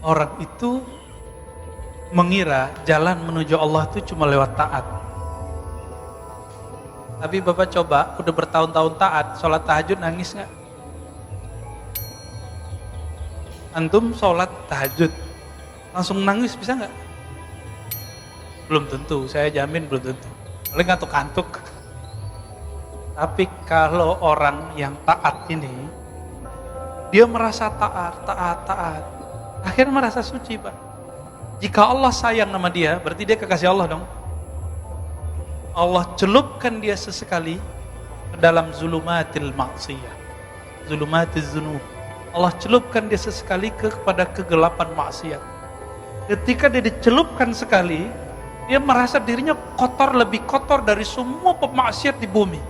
Orang itu mengira jalan menuju Allah itu cuma lewat taat. Tapi Bapak coba, udah bertahun-tahun taat, sholat tahajud nangis nggak? Antum sholat tahajud, langsung nangis bisa nggak? Belum tentu, saya jamin belum tentu. Paling ngantuk-ngantuk. Tapi kalau orang yang taat ini, dia merasa taat. Akhirnya merasa suci, Pak. Jika Allah sayang sama dia, berarti dia kekasih Allah dong. Allah celupkan dia sesekali ke dalam zulumatil maksiyah, zulumatil zunub. Allah celupkan dia sesekali kepada kegelapan maksiat. Ketika dia dicelupkan sekali, dia merasa dirinya kotor, lebih kotor dari semua pemaksiat di bumi.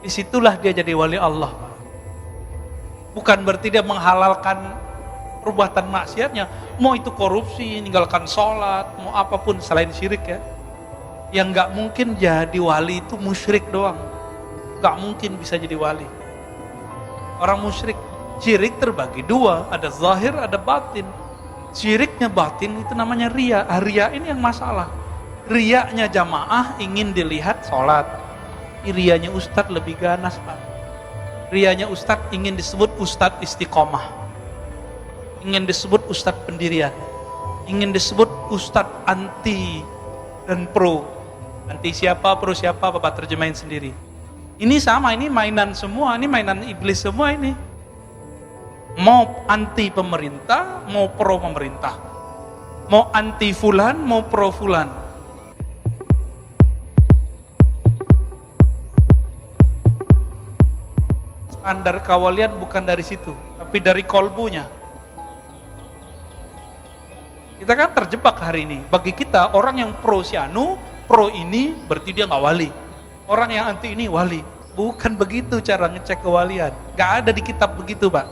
Disitulah dia jadi wali Allah. Bukan berarti dia menghalalkan perbuatan maksiatnya, mau itu korupsi, meninggalkan sholat, mau apapun selain syirik ya. Yang gak mungkin jadi wali itu musyrik doang. Gak mungkin bisa jadi wali. Orang musyrik, syirik terbagi dua, ada zahir, ada batin. Syiriknya batin itu namanya riya. Riya ini yang masalah. Riyanya jamaah ingin dilihat sholat. Riyanya ustadz lebih ganas, Pak. Riyanya ustadz ingin disebut ustadz istiqomah. Ingin disebut ustadz pendirian, ingin disebut ustadz anti dan pro. Anti siapa, pro siapa, Bapak terjemahin sendiri. Ini sama, ini mainan semua, ini mainan iblis semua ini. Mau anti pemerintah, mau pro pemerintah. Mau anti fulan, mau pro fulan. Standar kawalian bukan dari situ, tapi dari kolbunya. Kita kan terjebak hari ini. Bagi kita, orang yang pro si anu, pro ini berarti dia nggak wali. Orang yang anti ini wali. Bukan begitu cara ngecek kewalian. Gak ada di kitab begitu, Pak.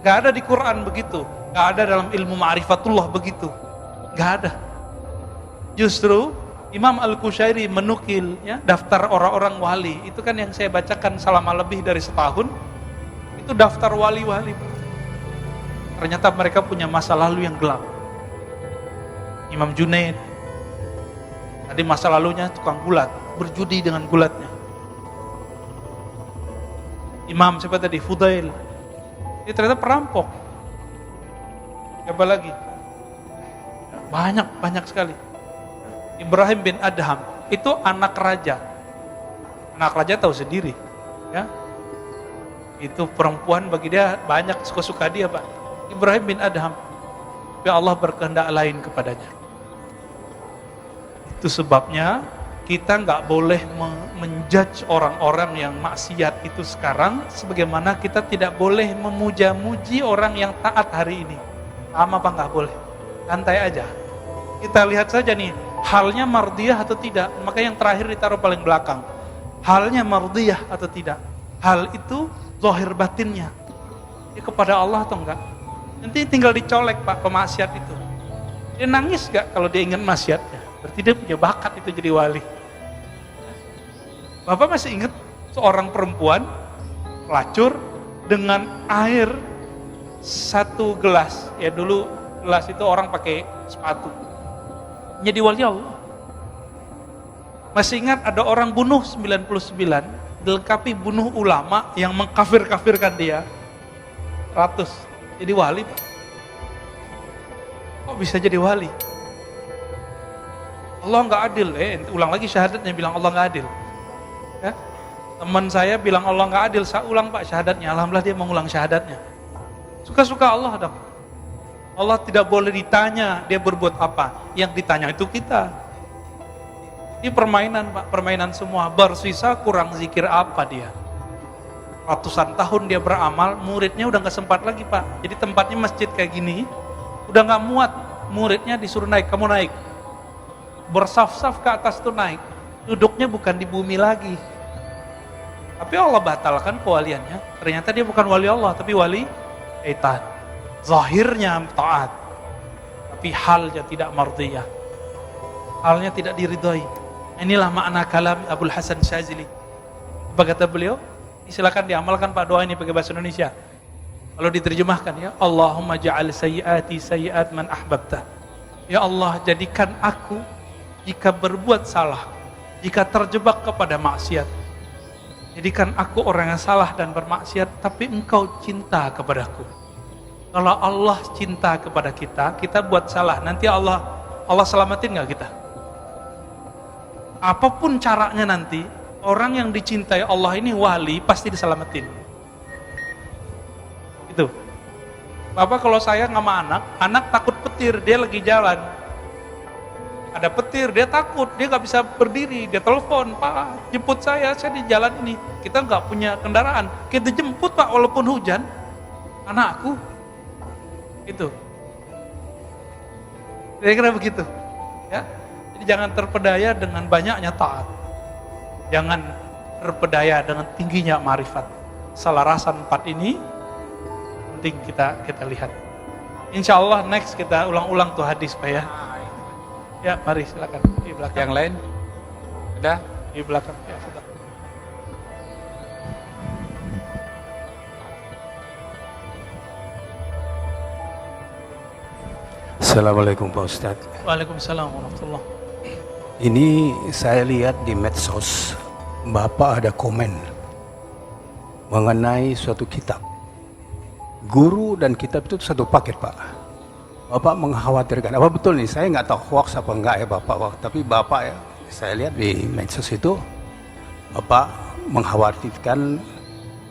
Gak ada di Quran begitu. Gak ada dalam ilmu ma'rifatullah begitu. Gak ada. Justru Imam Al-Qushairi menukil ya, daftar orang-orang wali. Itu kan yang saya bacakan selama lebih dari setahun. Itu daftar wali-wali. Ternyata mereka punya masa lalu yang gelap. Imam Junaid, tadi masa lalunya tukang gulat, berjudi dengan gulatnya. Imam siapa tadi? Fudail, dia ternyata perampok. Siapa lagi? Banyak sekali. Ibrahim bin Adham, itu anak raja. Anak raja tahu sendiri, ya. Itu perempuan bagi dia banyak suka-suka dia, Pak. Ibrahim bin Adham, tapi Allah berkehendak lain kepadanya. Itu sebabnya kita nggak boleh menjudge orang-orang yang maksiat itu sekarang, sebagaimana kita tidak boleh memuja-muji orang yang taat hari ini. Sama apa nggak boleh? Santai aja. Kita lihat saja nih, halnya mardiyah atau tidak. Maka yang terakhir ditaruh paling belakang. Halnya mardiyah atau tidak. Hal itu zahir batinnya. Dia kepada Allah atau enggak? Nanti tinggal dicolek, Pak, pemaksiat itu. Dia nangis gak kalau dia ingat maksiatnya? Berarti dia punya bakat itu jadi wali. Bapak masih ingat seorang perempuan pelacur dengan air satu gelas. Ya dulu gelas itu orang pakai sepatu. Jadi wali Allah. Masih ingat ada orang bunuh 99, dilengkapi bunuh ulama yang mengkafir-kafirkan dia 100. Jadi wali, Pak. Kok bisa jadi wali? Allah nggak adil. Ulang lagi syahadatnya, bilang Allah nggak adil. Ya? Teman saya bilang Allah nggak adil, saya ulang, Pak, syahadatnya. Alhamdulillah dia mengulang syahadatnya. Suka-suka Allah dong. Allah tidak boleh ditanya dia berbuat apa. Yang ditanya itu kita. Ini permainan, Pak, permainan semua. Bersisa kurang zikir apa dia? Ratusan tahun dia beramal, muridnya udah gak sempat lagi, Pak. Jadi tempatnya masjid kayak gini, udah gak muat. Muridnya disuruh naik, kamu naik. Bersaf-saf ke atas tuh naik. Duduknya bukan di bumi lagi. Tapi Allah batalkan kewaliannya. Ternyata dia bukan wali Allah, tapi wali syaitan. Zahirnya taat, tapi halnya tidak mardiyah. Halnya tidak diridhoi. Inilah makna kalam Abul Hasan Syazili. Apa kata beliau? Silakan diamalkan, Pak, doa ini pakai bahasa Indonesia. Kalau diterjemahkan ya, Allahumma ja'al sayyiati sayyiat man ahbabta. Ya Allah, jadikan aku jika berbuat salah, jika terjebak kepada maksiat, jadikan aku orang yang salah dan bermaksiat, tapi engkau cinta kepadaku. Kalau Allah cinta kepada kita, kita buat salah, nanti Allah selamatin gak kita? Apapun caranya nanti, orang yang dicintai Allah ini wali, pasti diselamatin. Itu. Bapak kalau sayang sama anak takut petir, dia lagi jalan. Ada petir, dia takut, dia gak bisa berdiri, dia telepon, Pak jemput saya di jalan ini. Kita gak punya kendaraan, kita jemput Pak walaupun hujan, anakku. Itu. Kira-kira begitu. Ya. Jadi jangan terpedaya dengan banyaknya taat. Jangan terpedaya dengan tingginya marifat. Selarasan 4 ini penting kita lihat. Insya Allah next kita ulang-ulang tuh hadis Pak ya. Ya mari silakan di belakang. Yang lain? Udah? Di belakang. Ya, sudah. Assalamualaikum Pak Ustadz. Waalaikumsalam warahmatullah. Ini saya lihat di medsos, Bapak ada komen mengenai suatu kitab. Guru dan kitab itu satu paket Pak. Bapak mengkhawatirkan, apa betul nih? Saya nggak tahu hoax apa enggak ya Bapak, tapi Bapak ya, saya lihat di medsos itu, Bapak mengkhawatirkan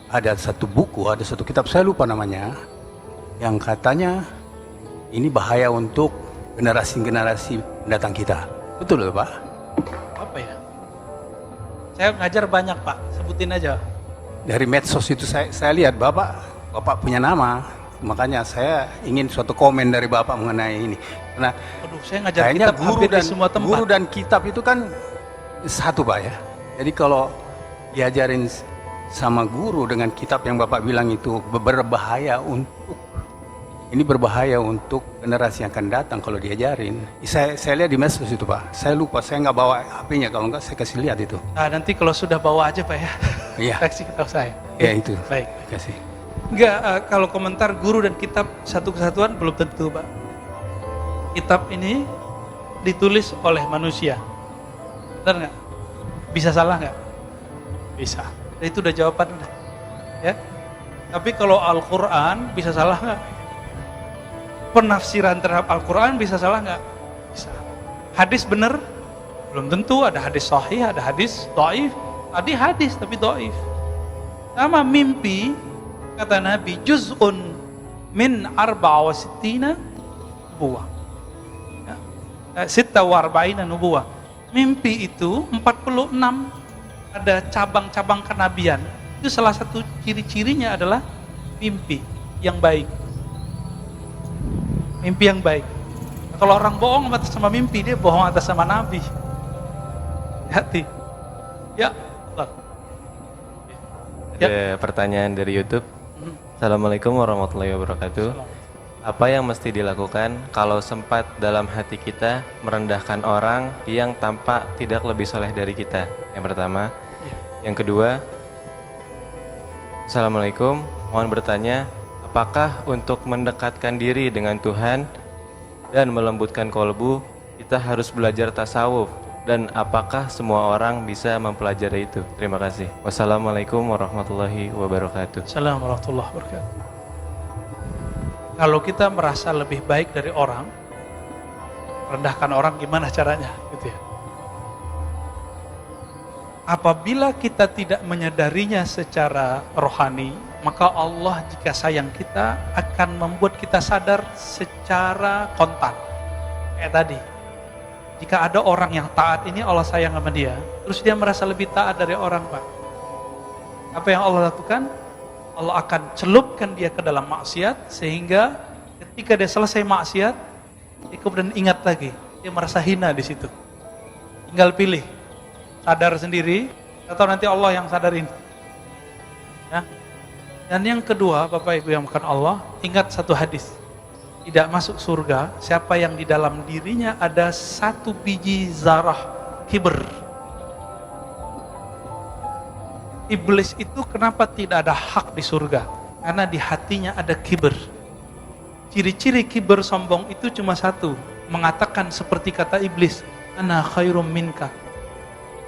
ada satu buku, ada satu kitab, saya lupa namanya, yang katanya ini bahaya untuk generasi-generasi mendatang kita. Betul loh Pak? Apa ya? Saya ngajar banyak Pak, sebutin aja. Dari medsos itu saya lihat Bapak punya nama, makanya saya ingin suatu komen dari Bapak mengenai ini. Karena Aduh, saya ngajar kayaknya kitab hampir di semua tempat. guru dan kitab itu kan satu Pak ya. Jadi kalau diajarin sama guru dengan kitab yang Bapak bilang itu berbahaya untuk generasi yang akan datang kalau diajarin. Saya lihat di medsos itu Pak. Saya lupa, saya nggak bawa HP-nya, kalau nggak saya kasih lihat itu. Nah nanti kalau sudah bawa aja Pak ya. Iya. Kasih kitab saya. Ya itu. Baik. Kasih. Enggak, kalau komentar guru dan kitab satu kesatuan belum tentu Pak. Kitab ini ditulis oleh manusia. Benar nggak? Bisa salah nggak? Bisa. Itu udah jawaban udah. Ya. Tapi kalau Al-Quran bisa salah nggak? Penafsiran terhadap Al-Quran bisa salah nggak? Bisa. Hadis benar? Belum tentu. Ada hadis sahih, ada hadis dhaif. Tadi hadis tapi dhaif. Sama mimpi, kata Nabi, juz'un min arba'a wa sittina nubuwah. Sitta wa arba'ina nubuwah. Mimpi itu 46 ada cabang-cabang kenabian. Itu salah satu ciri-cirinya adalah mimpi yang baik. Mimpi yang baik. Kalau orang bohong atas sama mimpi, dia bohong atas sama Nabi. Hati. Ya. Ada pertanyaan dari YouTube. Assalamualaikum warahmatullahi wabarakatuh. Apa yang mesti dilakukan kalau sempat dalam hati kita merendahkan orang yang tampak tidak lebih soleh dari kita? Yang pertama. Yang kedua, Assalamualaikum, mohon bertanya, apakah untuk mendekatkan diri dengan Tuhan dan melembutkan kolbu, kita harus belajar tasawuf? Dan apakah semua orang bisa mempelajari itu? Terima kasih. Wassalamualaikum warahmatullahi wabarakatuh. Assalamualaikum warahmatullahi wabarakatuh. Kalau kita merasa lebih baik dari orang, rendahkan orang gimana caranya? Gitu ya. Apabila kita tidak menyadarinya secara rohani, maka Allah jika sayang kita akan membuat kita sadar secara kontan. Kayak tadi. Jika ada orang yang taat ini Allah sayang sama dia, terus dia merasa lebih taat dari orang Pak. Apa yang Allah lakukan? Allah akan celupkan dia ke dalam maksiat, sehingga ketika dia selesai maksiat, dia kemudian ingat lagi, dia merasa hina di situ. Tinggal pilih, sadar sendiri, atau nanti Allah yang sadarin. Ya. Dan yang kedua, Bapak Ibu yang bukan Allah, ingat satu hadis. Tidak masuk surga siapa yang di dalam dirinya ada 1 biji zarah kibr. Iblis itu kenapa tidak ada hak di surga? Karena di hatinya ada kibir. Ciri-ciri kibir sombong itu cuma satu, mengatakan seperti kata iblis, ana khairum minka,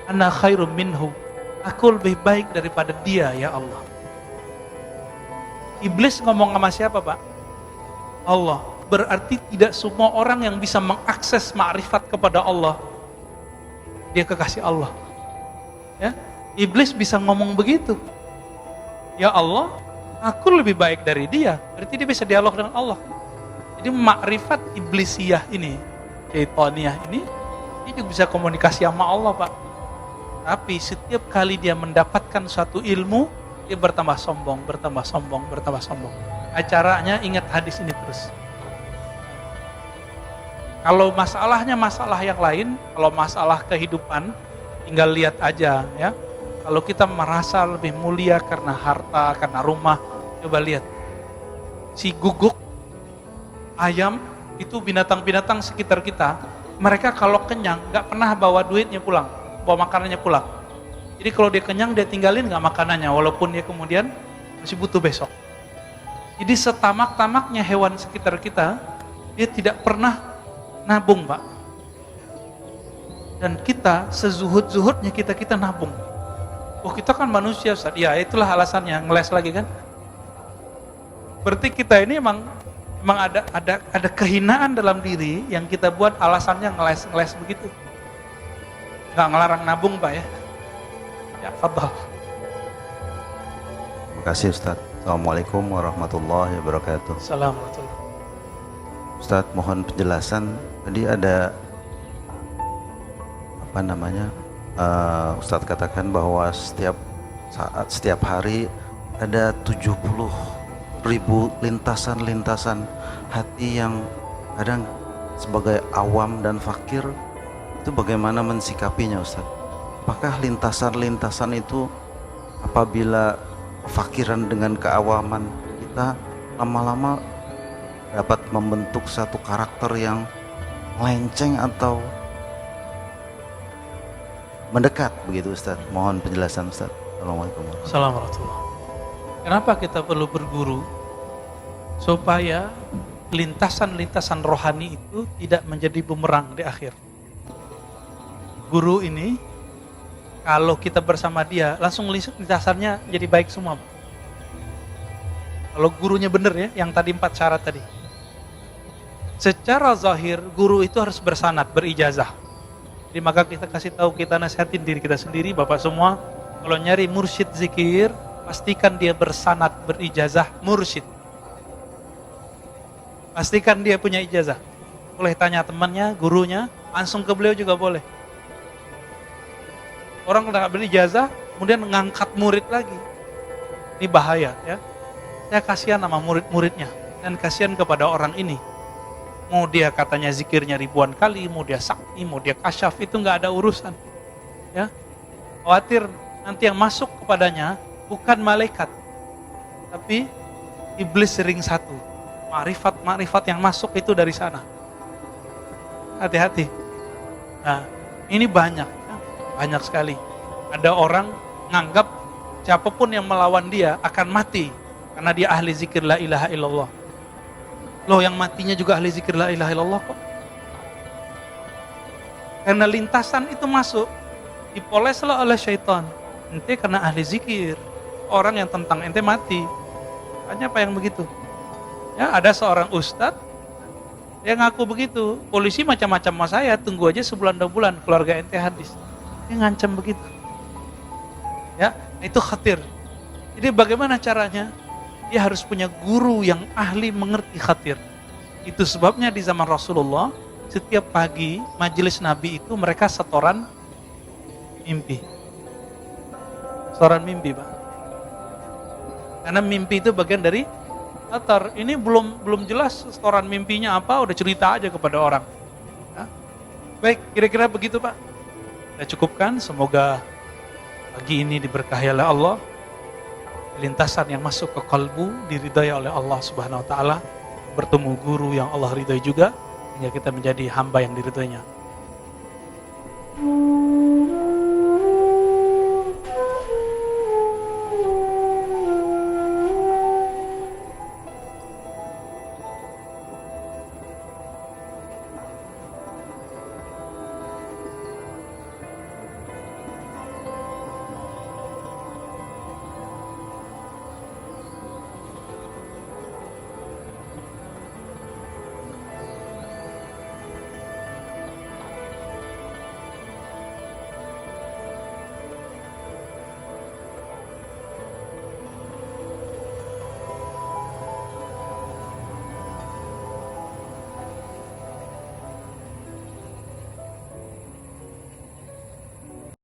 ana khairum minhu, aku lebih baik daripada dia ya Allah. Iblis ngomong sama siapa Pak? Allah. Berarti tidak semua orang yang bisa mengakses ma'rifat kepada Allah, dia kekasih Allah. Ya, iblis bisa ngomong begitu. Ya Allah, aku lebih baik dari dia. Berarti dia bisa dialog dengan Allah. Jadi makrifat iblisiyah ini, syaitaniyah ini, dia juga bisa komunikasi sama Allah Pak. Tapi setiap kali dia mendapatkan suatu ilmu, dia bertambah sombong, bertambah sombong, bertambah sombong. Acaranya ingat hadis ini terus. Kalau masalahnya masalah yang lain, kalau masalah kehidupan, tinggal lihat aja ya. Kalau kita merasa lebih mulia karena harta, karena rumah, coba lihat. Si guguk, ayam, itu binatang-binatang sekitar kita, mereka kalau kenyang gak pernah bawa duitnya pulang, bawa makanannya pulang. Jadi kalau dia kenyang, dia tinggalin gak makanannya, walaupun dia kemudian masih butuh besok. Jadi setamak-tamaknya hewan sekitar kita, dia tidak pernah nabung Pak. Dan kita, sezuhud-zuhudnya kita nabung. Oh kita kan manusia Ustaz, ya itulah alasannya, ngeles lagi kan. Berarti kita ini emang ada kehinaan dalam diri yang kita buat alasannya ngeles begitu. Nggak ngelarang nabung Pak ya. Ya, fadhal. Terima kasih Ustaz. Assalamualaikum warahmatullahi wabarakatuh. Assalamualaikum. Ustaz, mohon penjelasan. Tadi ada apa namanya? Ustaz katakan bahwa setiap hari ada 70.000 lintasan-lintasan hati yang kadang sebagai awam dan fakir itu bagaimana mensikapinya Ustaz? Apakah lintasan-lintasan itu apabila fakiran dengan keawaman kita lama-lama dapat membentuk satu karakter yang melenceng atau mendekat begitu Ustaz? Mohon penjelasan Ustaz. Assalamualaikum. Assalamualaikum. Kenapa kita perlu berguru? Supaya lintasan-lintasan rohani itu tidak menjadi bumerang di akhir. Guru ini kalau kita bersama dia, langsung lintasannya jadi baik semua. Kalau gurunya benar ya, yang tadi 4 syarat tadi. Secara zahir, guru itu harus bersanad, berijazah. Jadi maka kita kasih tahu, kita nasihatin diri kita sendiri, Bapak semua, kalau nyari mursyid zikir, pastikan dia bersanad, berijazah, mursyid. Pastikan dia punya ijazah. Boleh tanya temannya, gurunya, langsung ke beliau juga boleh. Orang kalau nggak berijazah, kemudian mengangkat murid lagi. Ini bahaya ya. Saya kasihan sama murid-muridnya dan kasihan kepada orang ini. Mau dia katanya zikirnya ribuan kali, mau dia sakti, mau dia kasyaf, itu nggak ada urusan. Ya, khawatir nanti yang masuk kepadanya bukan malaikat, tapi iblis ring satu. Makrifat yang masuk itu dari sana. Hati-hati. Nah, ini banyak. Banyak sekali. Ada orang nganggap siapapun yang melawan dia akan mati karena dia ahli zikir la ilaha illallah. Loh, yang matinya juga ahli zikir la ilaha illallah kok. Karena lintasan itu masuk, dipoleslah oleh syaitan. Ente karena ahli zikir, orang yang tentang ente mati. Hanya apa yang begitu? Ya, ada seorang ustadz dia ngaku begitu, polisi macam-macam sama saya, tunggu aja sebulan 2 bulan keluarga ente hadis. Dia ngancam begitu. Ya, itu khatir. Jadi bagaimana caranya? Dia harus punya guru yang ahli mengerti khatir. Itu sebabnya di zaman Rasulullah, setiap pagi majelis Nabi itu mereka setoran mimpi. Setoran mimpi, Pak. Karena mimpi itu bagian dari khatar. Ini belum jelas setoran mimpinya apa, udah cerita aja kepada orang. Ya. Baik, kira-kira begitu, Pak. Kita cukupkan, semoga pagi ini diberkahi oleh Allah, lintasan yang masuk ke kalbu diridai oleh Allah Subhanahu wa taala, bertemu guru yang Allah ridai juga, hingga kita menjadi hamba yang diridainya.